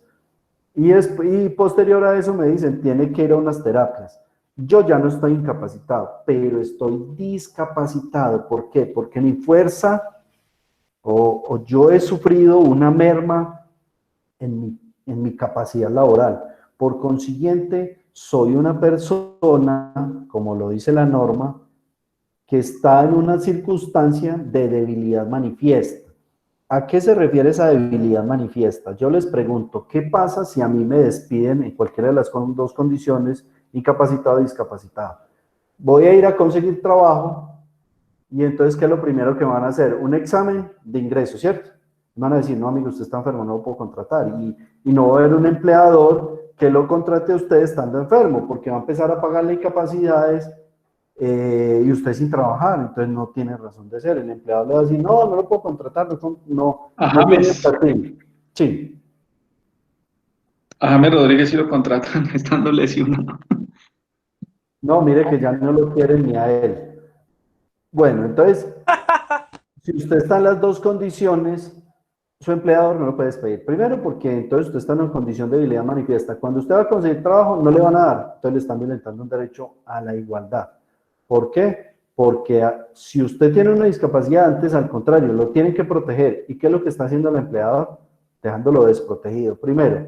Y posterior a eso me dicen, tiene que ir a unas terapias. Yo ya no estoy incapacitado, pero estoy discapacitado. ¿Por qué? Porque mi fuerza o yo he sufrido una merma en mi capacidad laboral. Por consiguiente, soy una persona, como lo dice la norma, que está en una circunstancia de debilidad manifiesta. ¿A qué se refiere esa debilidad manifiesta? Yo les pregunto, ¿qué pasa si a mí me despiden en cualquiera de las dos condiciones, incapacitado o discapacitado? Voy a ir a conseguir trabajo y entonces, ¿qué es lo primero que me van a hacer? Un examen de ingreso, ¿cierto? Me van a decir, no, amigo, usted está enfermo, no lo puedo contratar. Y no va a haber un empleador que lo contrate a usted estando enfermo, porque va a empezar a pagarle incapacidades y usted sin trabajar, entonces no tiene razón de ser. El empleador le va a decir, no, no lo puedo contratar, no tiene perfil. Sí. A James Rodríguez sí lo contratan estando lesionado. No, mire que ya no lo quieren ni a él. Bueno, entonces, si usted está en las dos condiciones, su empleador no lo puede despedir. Primero, porque entonces usted está en una condición de debilidad manifiesta. Cuando usted va a conseguir trabajo, no le van a dar. Entonces le están violentando un derecho a la igualdad. ¿Por qué? Porque si usted tiene una discapacidad antes, al contrario, lo tienen que proteger. ¿Y qué es lo que está haciendo el empleador? Dejándolo desprotegido. Primero,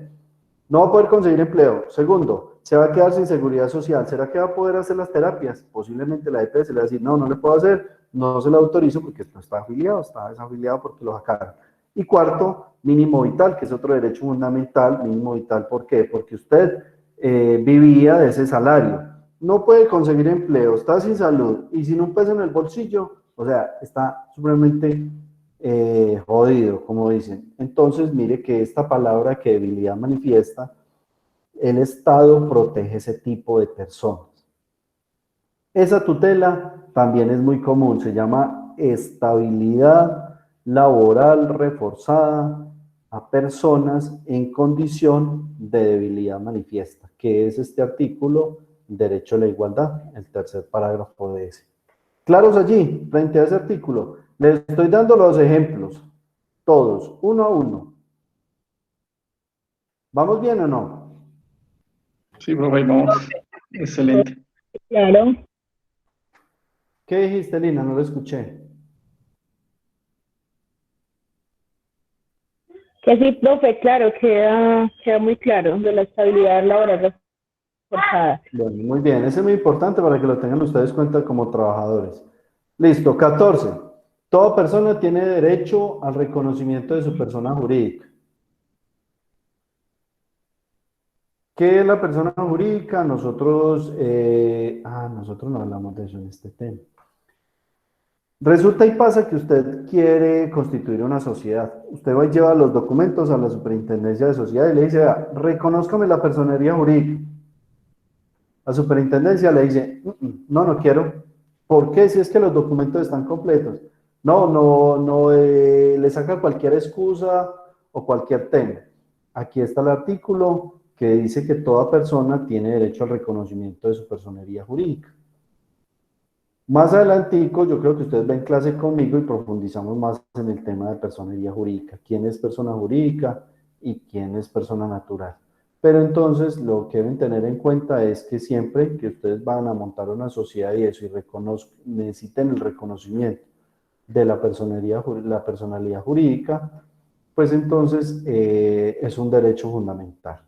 no va a poder conseguir empleo. Segundo, se va a quedar sin seguridad social. ¿Será que va a poder hacer las terapias? Posiblemente la EPS le va a decir, no, no le puedo hacer, no se lo autorizo porque no está afiliado, está desafiliado porque lo sacaron. Y cuarto, mínimo vital, que es otro derecho fundamental. Mínimo vital, ¿por qué? Porque usted vivía de ese salario. No puede conseguir empleo, está sin salud y sin un peso en el bolsillo, o sea, está supremamente jodido, como dicen. Entonces, mire que esta palabra que debilidad manifiesta, el Estado protege ese tipo de personas. Esa tutela también es muy común, se llama estabilidad laboral reforzada a personas en condición de debilidad manifiesta, que es este artículo, derecho a la igualdad, el tercer parágrafo de ese. Claros allí, frente a ese artículo, les estoy dando los ejemplos, todos, uno a uno. ¿Vamos bien o no? Sí, profe, vamos. Excelente. Claro. ¿Qué dijiste, Lina? No lo escuché. Que sí, profe, claro, queda muy claro de la estabilidad laboral reforzada. Bueno, muy bien, eso es muy importante para que lo tengan ustedes en cuenta como trabajadores. Listo, 14. Toda persona tiene derecho al reconocimiento de su persona jurídica. ¿Qué es la persona jurídica? Nosotros no hablamos de eso en este tema. Resulta y pasa que usted quiere constituir una sociedad. Usted va y lleva los documentos a la Superintendencia de Sociedad y le dice, reconózcame la personería jurídica. La superintendencia le dice, no quiero. ¿Por qué? Si es que los documentos están completos. No, le saca cualquier excusa o cualquier tema. Aquí está el artículo que dice que toda persona tiene derecho al reconocimiento de su personería jurídica. Más adelantico, yo creo que ustedes ven clase conmigo y profundizamos más en el tema de personería jurídica. ¿Quién es persona jurídica? y quién es persona natural. Pero entonces lo que deben tener en cuenta es que siempre que ustedes van a montar una sociedad y eso, y necesiten el reconocimiento de la personalidad jurídica, pues entonces es un derecho fundamental.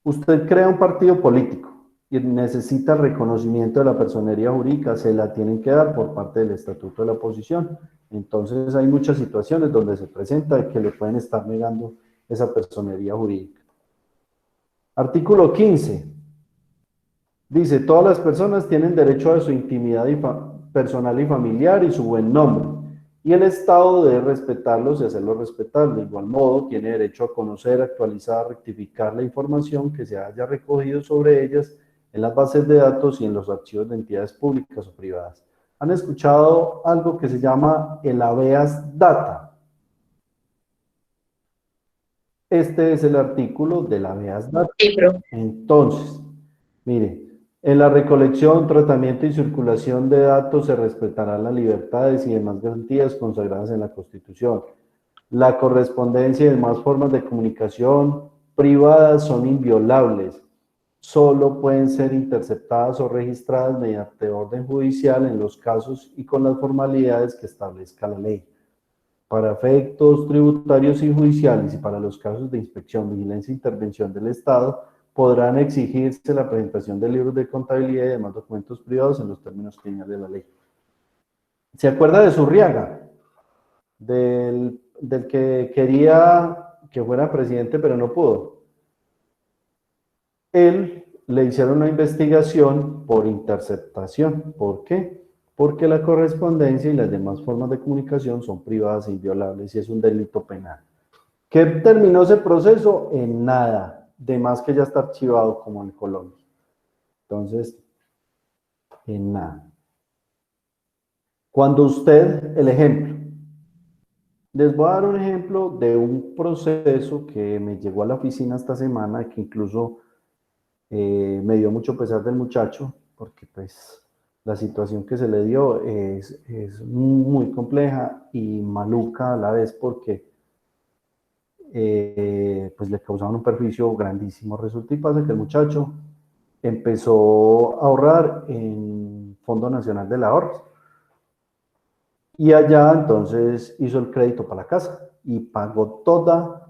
Usted crea un partido político y necesita el reconocimiento de la personería jurídica, se la tienen que dar por parte del estatuto de la oposición. Entonces hay muchas situaciones donde se presenta que le pueden estar negando esa personería jurídica. Artículo 15. Dice, todas las personas tienen derecho a su intimidad personal y familiar y su buen nombre, y el Estado debe respetarlos y hacerlos respetar. De igual modo, tiene derecho a conocer, actualizar, rectificar la información que se haya recogido sobre ellas en las bases de datos y en los archivos de entidades públicas o privadas. ¿Han escuchado algo que se llama el habeas data? Este es el artículo del habeas data. Sí, profe. Entonces, mire, en la recolección, tratamiento y circulación de datos se respetarán las libertades y demás garantías consagradas en la Constitución. La correspondencia y demás formas de comunicación privadas son inviolables. Solo pueden ser interceptadas o registradas mediante orden judicial en los casos y con las formalidades que establezca la ley. Para efectos tributarios y judiciales y para los casos de inspección, vigilancia e intervención del Estado, podrán exigirse la presentación de libros de contabilidad y demás documentos privados en los términos que señale la ley. ¿Se acuerda de Zurriaga? Del que quería que fuera presidente, pero no pudo. Él le hicieron una investigación por interceptación. ¿Por qué? Porque la correspondencia y las demás formas de comunicación son privadas e inviolables y es un delito penal. ¿Qué terminó ese proceso? En nada. De más que ya está archivado como en Colombia. Entonces, en nada. Cuando usted, el ejemplo, les voy a dar un ejemplo de un proceso que me llegó a la oficina esta semana, que incluso me dio mucho pesar del muchacho, porque pues la situación que se le dio es muy compleja y maluca a la vez, porque pues le causaban un perjuicio grandísimo. Resulta y pasa que el muchacho empezó a ahorrar en Fondo Nacional del Ahorro y allá entonces hizo el crédito para la casa y pagó toda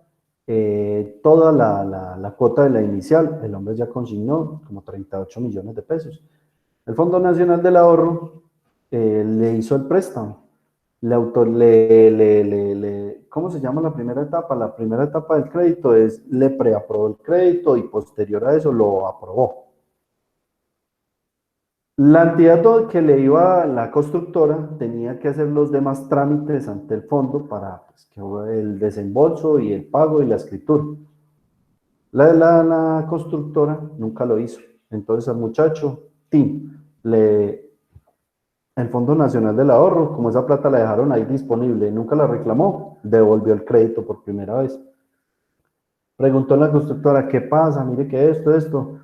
la cuota de la inicial. El hombre ya consignó como 38 millones de pesos. El Fondo Nacional del Ahorro le hizo el préstamo. ¿Cómo se llama la primera etapa? La primera etapa del crédito es, le preaprobó el crédito y posterior a eso lo aprobó. La entidad que le iba a la constructora tenía que hacer los demás trámites ante el fondo para pues, que el desembolso y el pago y la escritura. La constructora nunca lo hizo. Entonces al muchacho, el Fondo Nacional del Ahorro, como esa plata la dejaron ahí disponible y nunca la reclamó, devolvió el crédito por primera vez. Preguntó a la constructora, ¿qué pasa? Mire que esto.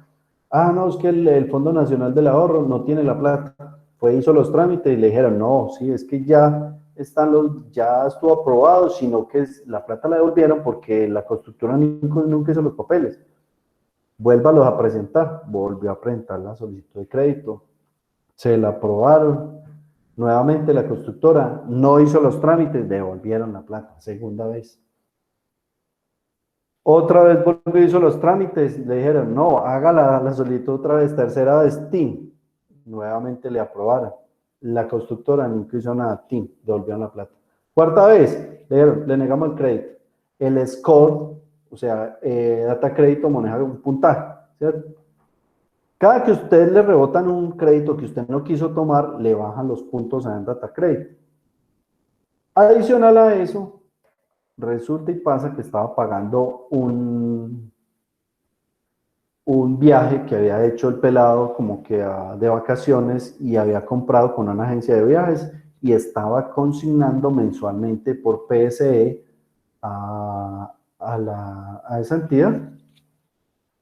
Ah, no, es que el Fondo Nacional del Ahorro no tiene la plata. Hizo los trámites y le dijeron, no, sí, es que ya estuvo aprobado, sino que la plata la devolvieron porque la constructora nunca hizo los papeles. Vuélvalos a presentar. Volvió a presentar la solicitud de crédito. Se la aprobaron. Nuevamente la constructora no hizo los trámites, devolvieron la plata, segunda vez. Otra vez volvió y hizo los trámites, le dijeron, no, haga la solicitud otra vez, tercera vez, nuevamente le aprobaron. La constructora nunca hizo nada, devolvieron la plata. Cuarta vez, le dijeron, le negamos el crédito. El score, o sea, Data Crédito maneja un puntaje, ¿cierto? Cada que usted le rebotan un crédito que usted no quiso tomar, le bajan los puntos a Data Crédito. Adicional a eso, resulta y pasa que estaba pagando un viaje que había hecho el pelado como que de vacaciones y había comprado con una agencia de viajes y estaba consignando mensualmente por PSE a esa entidad.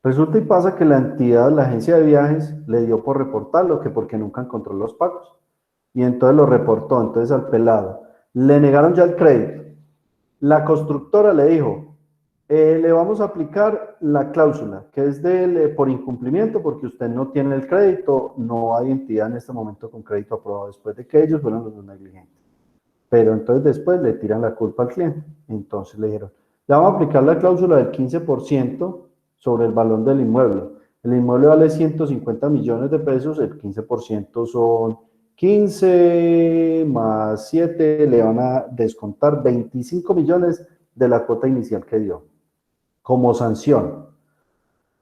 Resulta y pasa que la entidad, la agencia de viajes, le dio por reportarlo, que porque nunca encontró los pagos. Y entonces lo reportó, entonces al pelado. Le negaron ya el crédito. La constructora le dijo, le vamos a aplicar la cláusula, que es por incumplimiento, porque usted no tiene el crédito, no hay entidad en este momento con crédito aprobado, después de que ellos fueron los negligentes. Pero entonces después le tiran la culpa al cliente. Entonces le dijeron, le vamos a aplicar la cláusula del 15% sobre el valor del inmueble. El inmueble vale 150 millones de pesos, el 15% son 15 más 7, le van a descontar 25 millones de la cuota inicial que dio, como sanción.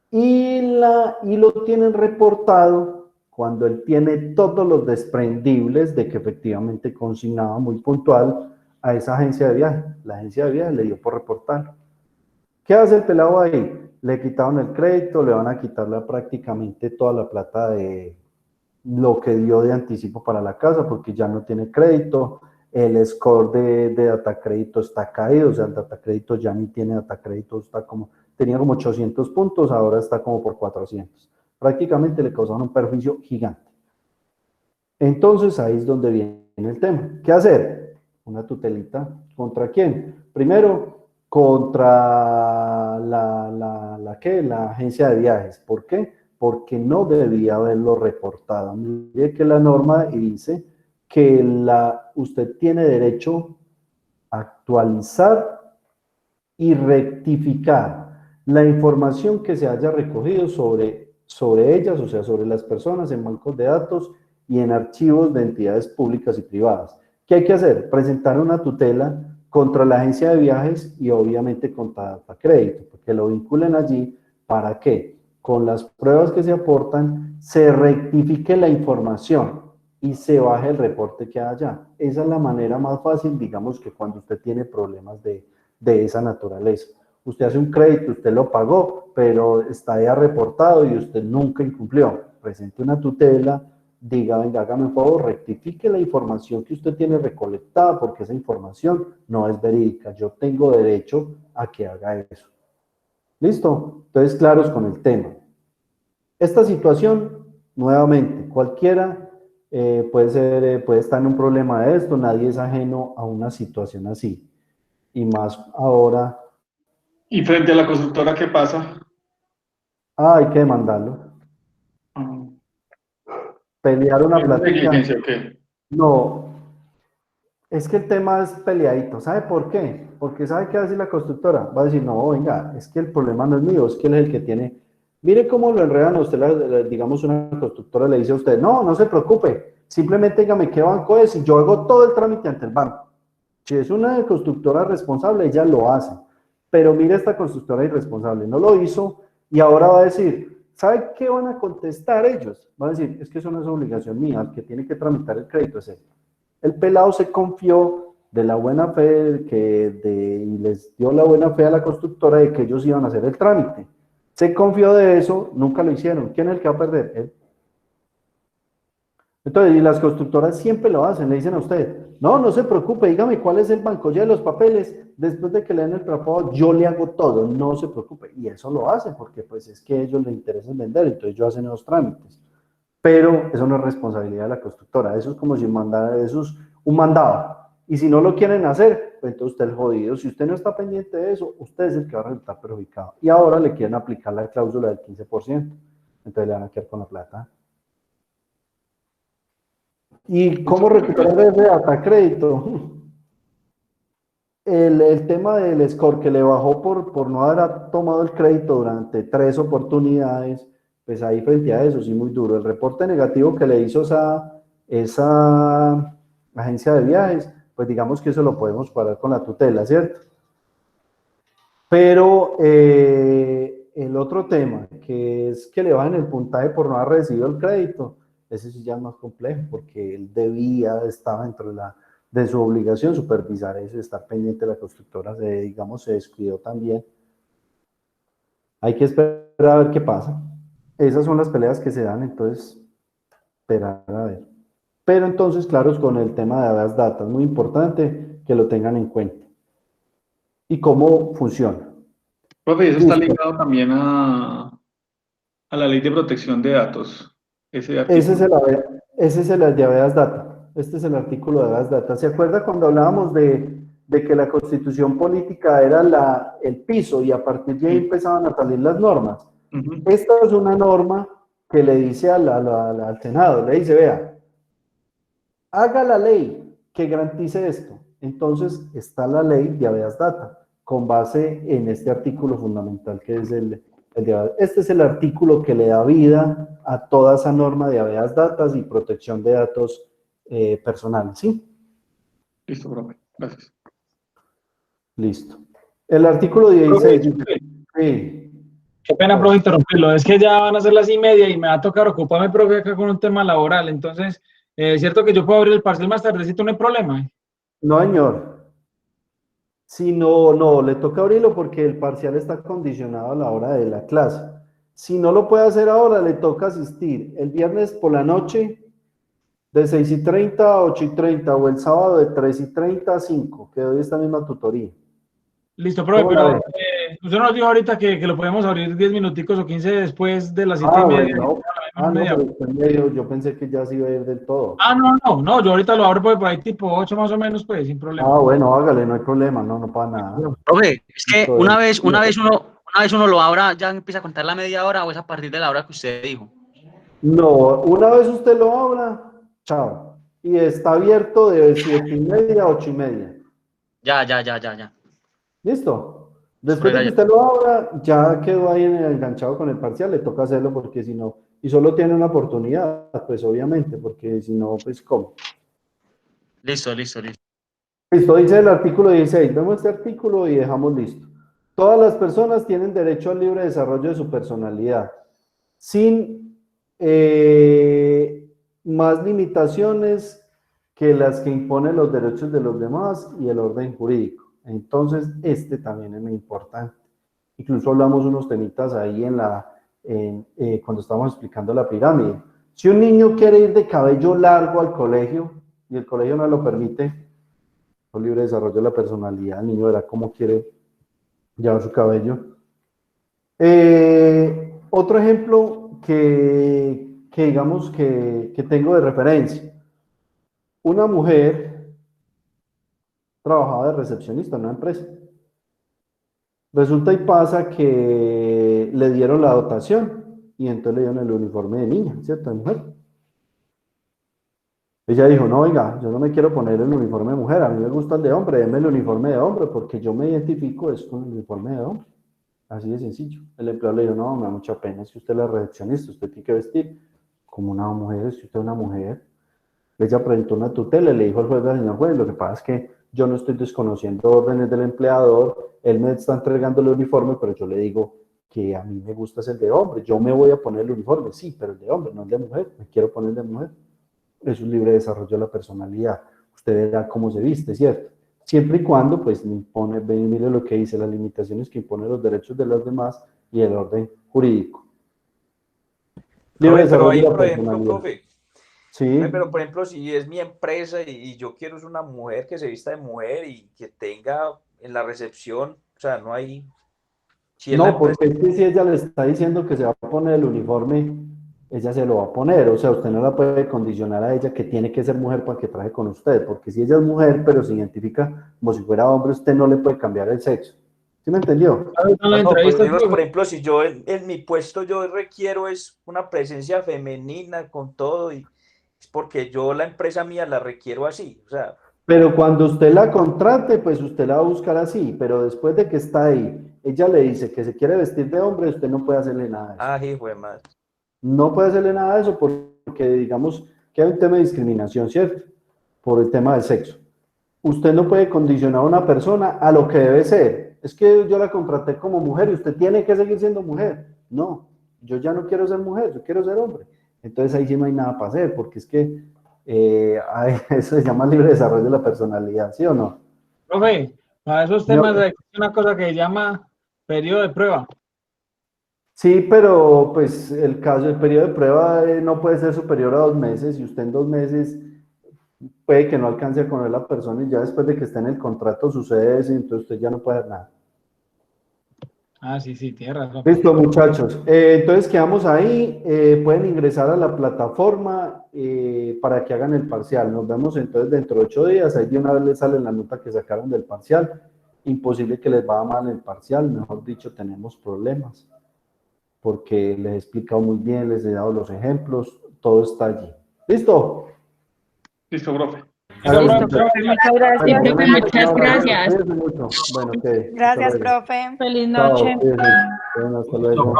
Y lo tienen reportado cuando él tiene todos los desprendibles de que efectivamente consignaba muy puntual a esa agencia de viaje. La agencia de viaje le dio por reportarlo. ¿Qué hace el pelado ahí? Le quitaron el crédito, le van a quitarle prácticamente toda la plata de lo que dio de anticipo para la casa, porque ya no tiene crédito, el score de data crédito está caído, o sea, el data crédito ya ni tiene data crédito, tenía como 800 puntos, ahora está como por 400. Prácticamente le causaron un perjuicio gigante. Entonces ahí es donde viene el tema. ¿Qué hacer? Una tutelita. ¿Contra quién? Primero, contra la agencia de viajes. ¿Por qué? Porque no debía haberlo reportado. Mire que la norma dice que usted tiene derecho a actualizar y rectificar la información que se haya recogido sobre ellas, o sea, sobre las personas en bancos de datos y en archivos de entidades públicas y privadas. ¿Qué hay que hacer? Presentar una tutela contra la agencia de viajes y obviamente contra Data Crédito, porque lo vinculen allí. ¿Para qué? Con las pruebas que se aportan, se rectifique la información y se baje el reporte que haya. Esa es la manera más fácil, digamos, que cuando usted tiene problemas de esa naturaleza. Usted hace un crédito, usted lo pagó, pero está ya reportado y usted nunca incumplió. Presente una tutela, diga, venga, hágame un favor, rectifique la información que usted tiene recolectada, porque esa información no es verídica. Yo tengo derecho a que haga eso. ¿Listo? Entonces, claros con el tema. Esta situación, nuevamente, cualquiera puede estar en un problema de esto, nadie es ajeno a una situación así. Y más ahora. ¿Y frente a la constructora qué pasa? Hay que demandarlo. Pelear una ¿Es plática. negligencia o qué? No, es que el tema es peleadito. ¿Sabe por qué? Porque ¿sabe qué va a decir la constructora? Va a decir, no, venga, es que el problema no es mío, es que él es el que tiene. Mire cómo lo enredan a usted, digamos, una constructora le dice a usted, no se preocupe, simplemente dígame qué banco es y yo hago todo el trámite ante el banco. Si es una constructora responsable, ella lo hace. Pero mire esta constructora irresponsable, no lo hizo y ahora va a decir, ¿sabe qué van a contestar ellos? Van a decir, es que eso no es obligación mía, el que tiene que tramitar el crédito es él. El pelado se confió de la buena fe y les dio la buena fe a la constructora de que ellos iban a hacer el trámite. Se confió de eso, nunca lo hicieron. ¿Quién es el que va a perder? Él. Entonces, y las constructoras siempre lo hacen, le dicen a usted, no se preocupe, dígame cuál es el banco, ya los papeles, después de que le den el trabajo, yo le hago todo, no se preocupe. Y eso lo hacen porque pues es que a ellos les interesa vender, entonces ellos hacen los trámites. Pero eso no es responsabilidad de la constructora, eso es como si eso es un mandado. Y si no lo quieren hacer, pues entonces usted es jodido. Si usted no está pendiente de eso, usted es el que va a resultar perjudicado. Y ahora le quieren aplicar la cláusula del 15%, entonces le van a quedar con la plata. ¿Y cómo recuperar ese data crédito? El tema del score que le bajó por no haber tomado el crédito durante 3 oportunidades, pues ahí frente a eso sí muy duro. El reporte negativo que le hizo esa agencia de viajes, pues digamos que eso lo podemos parar con la tutela, ¿cierto? Pero el otro tema, que es que le bajen el puntaje por no haber recibido el crédito, ese sí ya es más complejo, porque él estaba dentro de su obligación supervisar eso, estar pendiente de la constructora, se descuidó también. Hay que esperar a ver qué pasa. Esas son las peleas que se dan, entonces, esperar a ver. Pero entonces, claro, con el tema de las datas, muy importante que lo tengan en cuenta. ¿Y cómo funciona? Profe, eso está ligado también a la ley de protección de datos. Ese es el de Avedas Data. Este es el artículo de Avedas Data. ¿Se acuerda cuando hablábamos de de que la constitución política era el piso y a partir de ahí empezaban a salir las normas. Esta es una norma que le dice al Senado, le dice, vea, haga la ley que garantice esto. Entonces está la ley de habeas data, con base en este artículo fundamental que es este es el artículo que le da vida a toda esa norma de habeas data y protección de datos personales, ¿sí? Listo, profe. Gracias. Listo. El artículo 16 dice, sí. Qué pena, profe, interrumpirlo. Es que ya van a ser las 1:30 y me va a tocar ocuparme, profe, acá con un tema laboral. Entonces, ¿es cierto que yo puedo abrir el parcial más tardecito? No hay problema. No, señor. Si no, le toca abrirlo porque el parcial está condicionado a la hora de la clase. Si no lo puede hacer ahora, le toca asistir el viernes por la noche de 6:30 a 8:30 o el sábado de 3:30 a 5, que doy esta misma tutoría. Listo, profe, pero usted nos dijo ahorita que lo podemos abrir 10 minuticos o 15 después de las 7:30. Bueno, yo pensé que ya se iba a ir del todo. No, yo ahorita lo abro por ahí tipo 8 más o menos, pues, sin problema. Bueno, hágale, no hay problema, no pasa nada. Profe, es que una vez uno lo abra, ya empieza a contar la media hora o es a partir de la hora que usted dijo. No, una vez usted lo abra, chao. Y está abierto de 7:30 a 8:30. Ya. ¿Listo? Después de que usted lo abra, ya quedó ahí enganchado con el parcial, le toca hacerlo porque si no, y solo tiene una oportunidad, pues obviamente, porque si no, pues ¿cómo? Listo. Listo, dice el artículo 16, vemos este artículo y dejamos listo. Todas las personas tienen derecho al libre desarrollo de su personalidad, sin más limitaciones que las que imponen los derechos de los demás y el orden jurídico. Entonces, este también es muy importante. Incluso hablamos unos temitas ahí cuando estábamos explicando la pirámide. Si un niño quiere ir de cabello largo al colegio y el colegio no lo permite, por libre desarrollo de la personalidad, el niño verá cómo quiere llevar su cabello. Otro ejemplo que digamos que tengo de referencia. Una mujer trabajaba de recepcionista en una empresa. Resulta y pasa que le dieron la dotación y entonces le dieron el uniforme de niña, ¿cierto? De mujer. Ella dijo, no, oiga, yo no me quiero poner el uniforme de mujer, a mí me gusta el de hombre, denme el uniforme de hombre porque yo me identifico es con el uniforme de hombre. Así de sencillo. El empleado le dijo, no, me da mucha pena, si usted es la recepcionista, usted tiene que vestir como una mujer, si usted es una mujer. Ella presentó una tutela y le dijo al juez, señor juez, lo que pasa es que yo no estoy desconociendo órdenes del empleador, él me está entregando el uniforme, pero yo le digo que a mí me gusta el de hombre, yo me voy a poner el uniforme, sí, pero el de hombre, no el de mujer, me quiero poner el de mujer. Es un libre desarrollo de la personalidad, usted verá cómo se viste, ¿cierto? Siempre y cuando, pues, mire lo que dice, las limitaciones que imponen los derechos de los demás y el orden jurídico. Libre desarrollo de la personalidad. Profe, sí. Pero, por ejemplo, si es mi empresa y yo quiero es una mujer que se vista de mujer y que tenga en la recepción, o sea, no hay... Si no, porque es que si ella le está diciendo que se va a poner el uniforme, ella se lo va a poner, o sea, usted no la puede condicionar a ella que tiene que ser mujer para que trabaje con usted, porque si ella es mujer, pero se identifica como si fuera hombre, usted no le puede cambiar el sexo. ¿Sí me entendió? Por ejemplo, si yo en mi puesto yo requiero es una presencia femenina con todo, y es porque yo la empresa mía la requiero así, o sea... Pero cuando usted la contrate, pues usted la va a buscar así, pero después de que está ahí, ella le dice que se quiere vestir de hombre, usted no puede hacerle nada de eso. hijo de madre. No puede hacerle nada de eso porque digamos que hay un tema de discriminación, ¿cierto? Por el tema del sexo. Usted no puede condicionar a una persona a lo que debe ser. Es que yo la contraté como mujer y usted tiene que seguir siendo mujer. No, yo ya no quiero ser mujer, yo quiero ser hombre. Entonces ahí sí no hay nada para hacer, porque es que eso se llama libre desarrollo de la personalidad, ¿sí o no? Profe, para esos temas hay una cosa que se llama periodo de prueba. Sí, pero pues el periodo de prueba no puede ser superior a 2 meses y usted en 2 meses puede que no alcance a conocer a la persona y ya después de que esté en el contrato sucede eso y entonces usted ya no puede hacer nada. Sí, tiene razón. Listo, muchachos. Entonces quedamos ahí, pueden ingresar a la plataforma para que hagan el parcial. Nos vemos entonces dentro de 8 días, ahí de una vez les sale la nota que sacaron del parcial. Imposible que les vaya mal el parcial, mejor dicho, tenemos problemas, porque les he explicado muy bien, les he dado los ejemplos, todo está allí. ¿Listo? Listo, profe. Listo, profe, muchas gracias. Profe, muchas gracias. Cuídense mucho. Bueno, ok. Gracias, Hasta luego. profe. Feliz Chao, noche. cuídense. Bueno, hasta luego.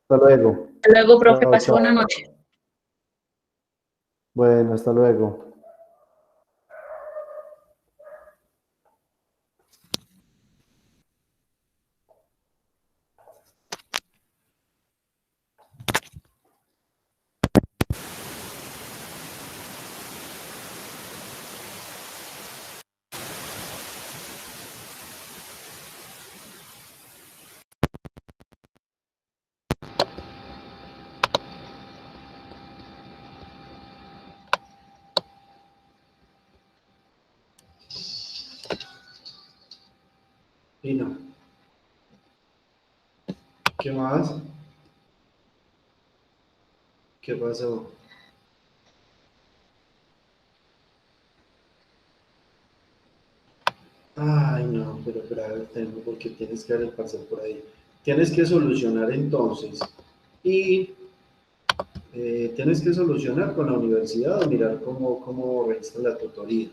Hasta luego. Hasta luego, profe, Chao, pase chao. buena noche. Bueno, hasta luego. Pino, ¿qué más? ¿Qué pasó? Ay, no, pero grave el tema, porque tienes que dar el parcial por ahí. Tienes que solucionar entonces. Y tienes que solucionar con la universidad o mirar cómo registra la tutoría.